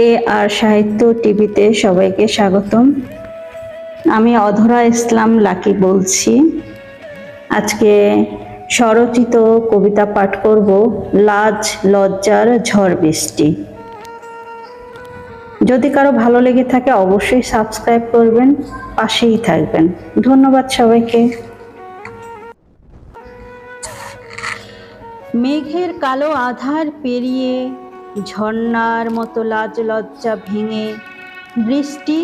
এ আর সাহিত্য টিভিতে সবাইকে স্বাগতম। আমি অধরা ইসলাম লাকি বলছি। আজকে স্বরচিত কবিতা পাঠ করব, লাজ লজ্জার ঝড় বৃষ্টি। যদি কারো ভালো লেগে থাকে অবশ্যই সাবস্ক্রাইব করবেন, পাশেই থাকবেন। ধন্যবাদ সবাইকে। মেঘের কালো আধার পেরিয়ে ঝর্ণার মতো লাজ লজ্জা ভেঙে বৃষ্টি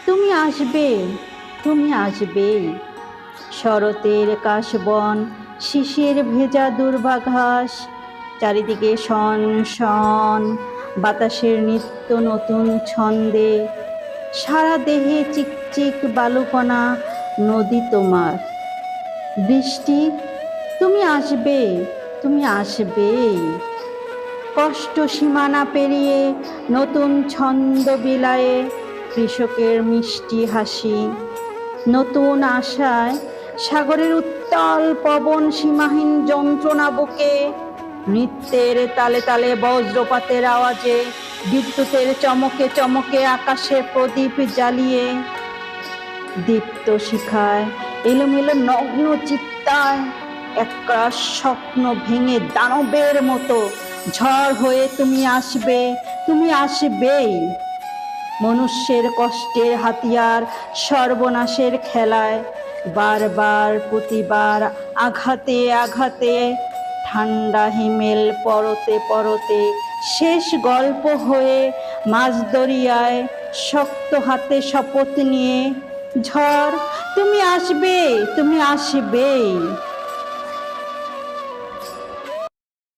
তুমি আসবে, তুমি আসবেই। শরতের কাশবন, শিশির ভেজা দুর্বাঘাস, চারিদিকে শন শন, বাতাসের নিত্য নতুন ছন্দে, সারা দেহে চিকচিক বালুকণা নদী তোমার। বৃষ্টি তুমি আসবে, তুমি আসবেই। কষ্ট সীমানা পেরিয়ে নতুন ছন্দ বিলায়ে কৃষকের মিষ্টি হাসি, নতুন আশায় সাগরের উত্তাল পবন সীমাহীন যন্ত্রণা বুকে, নৃত্যের তালে তালে বজ্রপাতের আওয়াজে বিদ্যুতের চমকে চমকে আকাশে প্রদীপ জ্বালিয়ে, দীপ্ত শিখায় এলোমেলো নগ্ন চিত্তায় একরাশ স্বপ্ন ভেঙে দানবের মতো ঝড় হয়ে তুমি আসবে, তুমি আসবেই। মনুষ্যের কষ্টের হাতিয়ার সর্বনাশের খেলায় বারবার প্রতিবার আঘাতে আঘাতে ঠান্ডা হিমেল পরতে পরতে শেষ গল্প হয়ে মাঝ দরিয়ায় শক্ত হাতে শপথ নিয়ে, ঝড় তুমি আসবে, তুমি আসবেই।